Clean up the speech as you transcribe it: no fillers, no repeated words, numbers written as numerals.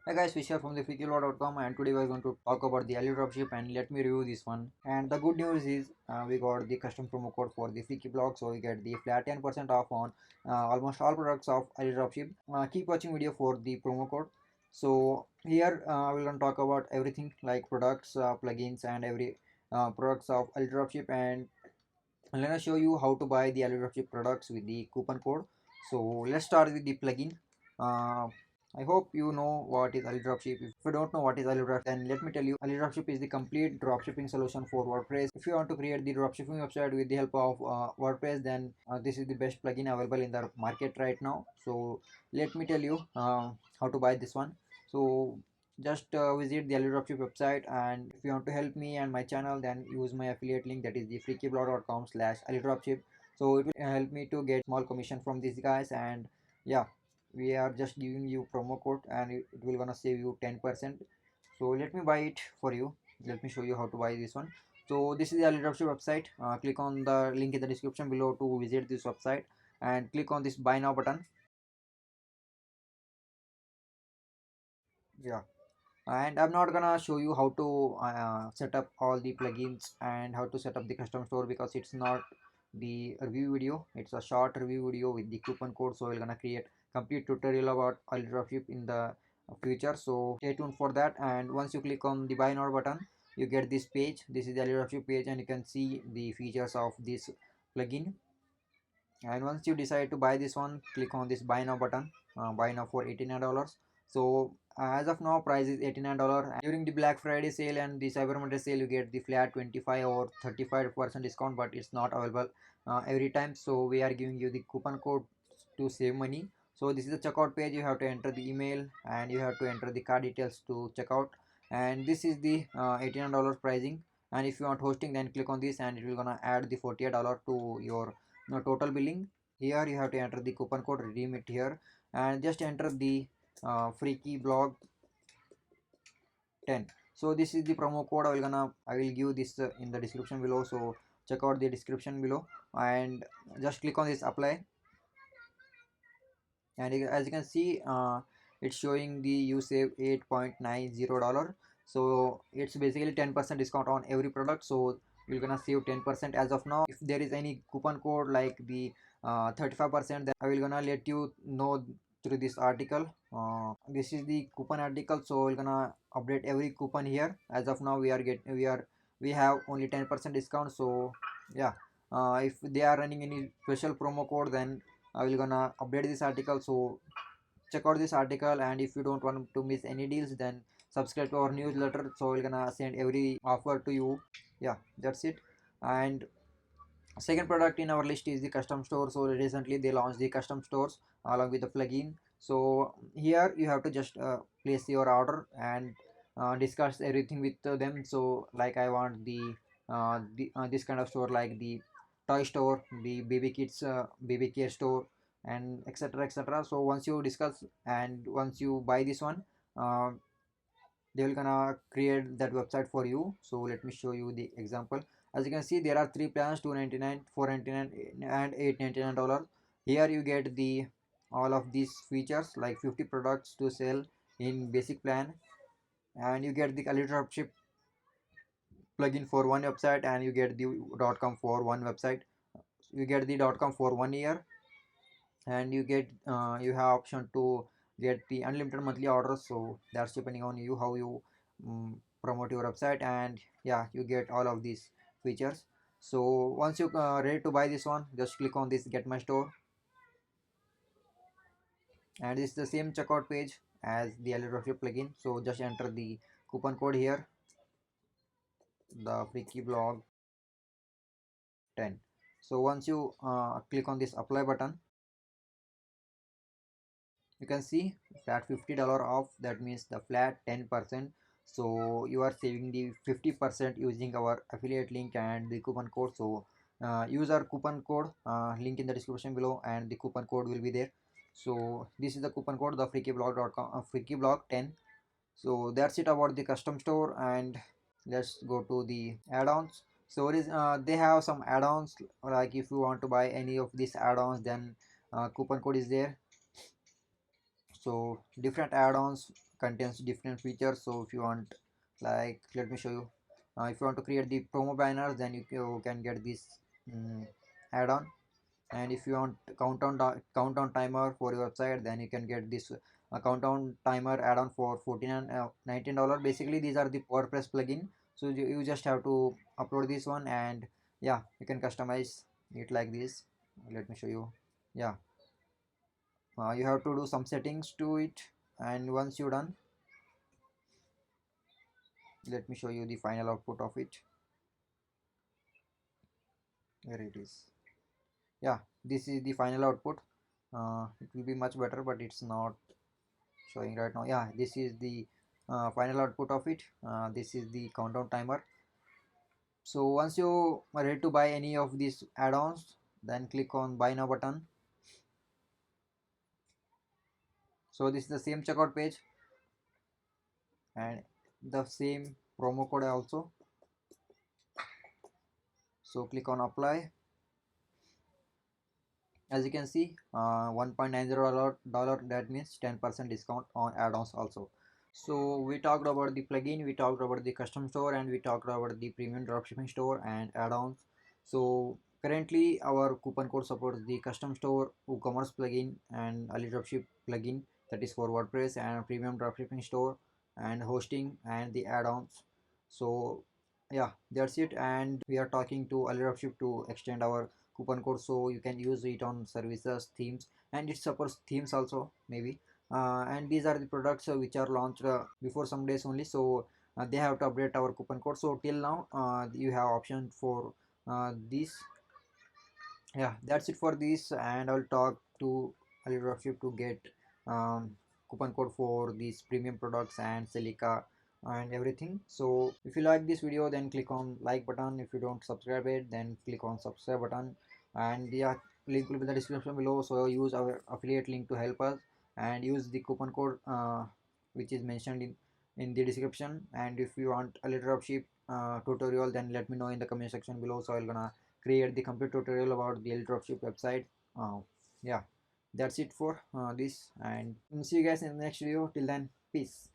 Hi guys, Vishal from the freakylaw.com, and today we're going to talk about the Ali dropship, and let me review this one. And the good news is we got the custom promo code for the Freaky blog, so we get the flat 10% off on almost all products of Ali dropship. Keep watching video for the promo code. So here we're going to talk about everything like products, plugins, and every products of Ali dropship, and I'm gonna show you how to buy the Ali dropship products with the coupon code. So let's start with the plugin. Uh, I hope you know what is Ali Dropship. If you don't know what is Ali Dropship, then let me tell you, Ali Dropship is the complete dropshipping solution for WordPress. If you want to create the dropshipping website with the help of WordPress, then this is the best plugin available in the market right now. So let me tell you how to buy this one. So just visit the Ali Dropship website, and if you want to help me and my channel, then use my affiliate link, that is the freakyblog.com/Ali Dropship. So it will help me to get small commission from these guys, and yeah, we are just giving you promo code, and it will gonna save you 10%. So let me buy it for you. Let me show you how to buy this one. So this is the Ali Dropship website. Click on the link in the description below to visit this website, and click on this buy now button. Yeah, and I'm not gonna show you how to set up all the plugins and how to set up the custom store, because it's not the review video. It's a short review video with the coupon code, so we're gonna create complete tutorial about Ali dropship in the future, so stay tuned for that. And once you click on the buy now button, you get this page. This is the Ali dropship page, and you can see the features of this plugin. And once you decide to buy this one, click on this buy now button. Buy now for $89. So as of now price is $89. During the Black Friday sale and the Cyber Monday sale, you get the flat 25 or 35% discount, but it's not available every time. So we are giving you the coupon code to save money. So this is the checkout page. You have to enter the email, and you have to enter the card details to check out. And this is the $89 pricing. And if you want hosting, then click on this, and it will gonna add the $48 to your total billing. Here you have to enter the coupon code, redeem it here, and just enter the freaky blog 10. So this is the promo code. I will give this in the description below, so check out the description below, and just click on this apply. And as you can see, it's showing the you save $8.90. So it's basically 10% discount on every product, so you're gonna save 10% as of now. If there is any coupon code like the 35%, then I will gonna let you know through this article. This is the coupon article, so we're gonna update every coupon here. As of now, we have only 10% discount. So yeah, if they are running any special promo code, then I will gonna update this article. So check out this article, and if you don't want to miss any deals, then subscribe to our newsletter, so we're gonna send every offer to you. Yeah, that's it. And second product in our list is the custom store. So recently they launched the custom stores along with the plugin. So here you have to just place your order and discuss everything with them. So like I want this kind of store, like the toy store, the baby kids baby care store, and etc etc. So once you discuss and once you buy this one, uh, they will gonna create that website for you. So let me show you the example. As you can see, there are three plans: 299, 499, and $899. Here you get the all of these features like 50 products to sell in basic plan, and you get the Ali dropship plugin for one website, and you get the .com for one website. You get the .com for 1 year, and you have option to get the unlimited monthly orders. So that's depending on you how you promote your website, and yeah, you get all of these features. So once you ready to buy this one, just click on this get my store, and it's the same checkout page as the Ali dropship plugin. So just enter the coupon code here, the freaky blog 10. So once you click on this apply button, you can see flat $50 off. That means the flat 10%. So you are saving the 50% using our affiliate link and the coupon code. So use our coupon code link in the description below, and the coupon code will be there. So this is the coupon code, the freakyblog.com freakyblog 10. So that's it about the custom store, and let's go to the add-ons. So it is they have some add-ons, like if you want to buy any of these add-ons, then coupon code is there. So different add-ons contains different features. So if you want, like, let me show you. If you want to create the promo banners, then you can get this add-on. And if you want countdown timer for your website, then you can get this countdown timer add-on for 14 and $19. Basically these are the WordPress plugin, so you just have to upload this one, and yeah, you can customize it like this. Let me show you. Yeah, you have to do some settings to it, and once you're done, let me show you the final output of it. Here it is. Yeah, this is the final output. It will be much better, but it's not showing right now. Yeah, this is the final output of it. This is the countdown timer. So once you are ready to buy any of these add-ons, then click on buy now button. So this is the same checkout page and the same promo code also. So click on apply. As you can see, $1.90, that means 10% discount on add-ons also. So we talked about the plugin, we talked about the custom store, and we talked about the premium dropshipping store and add-ons. So currently our coupon code supports the custom store, WooCommerce plugin, and Ali Dropship plugin, that is for WordPress, and premium dropshipping store and hosting and the add-ons. So yeah, that's it. And we are talking to Ali Dropship to extend our coupon code, so you can use it on services, themes, and it supports themes also maybe. And these are the products which are launched before some days only, so they have to update our coupon code. So till now you have option for this. Yeah, that's it for this, and I'll talk to a little of you to get um, coupon code for these premium products and Celica and everything. So if you like this video, then click on like button. If you don't subscribe it, then click on subscribe button. And yeah, link will be in the description below, so use our affiliate link to help us, and use the coupon code which is mentioned in the description. And if you want a little dropship tutorial, then let me know in the comment section below, so I'll gonna create the complete tutorial about the dropship website. Yeah, that's it for this, and see you guys in the next video. Till then, peace.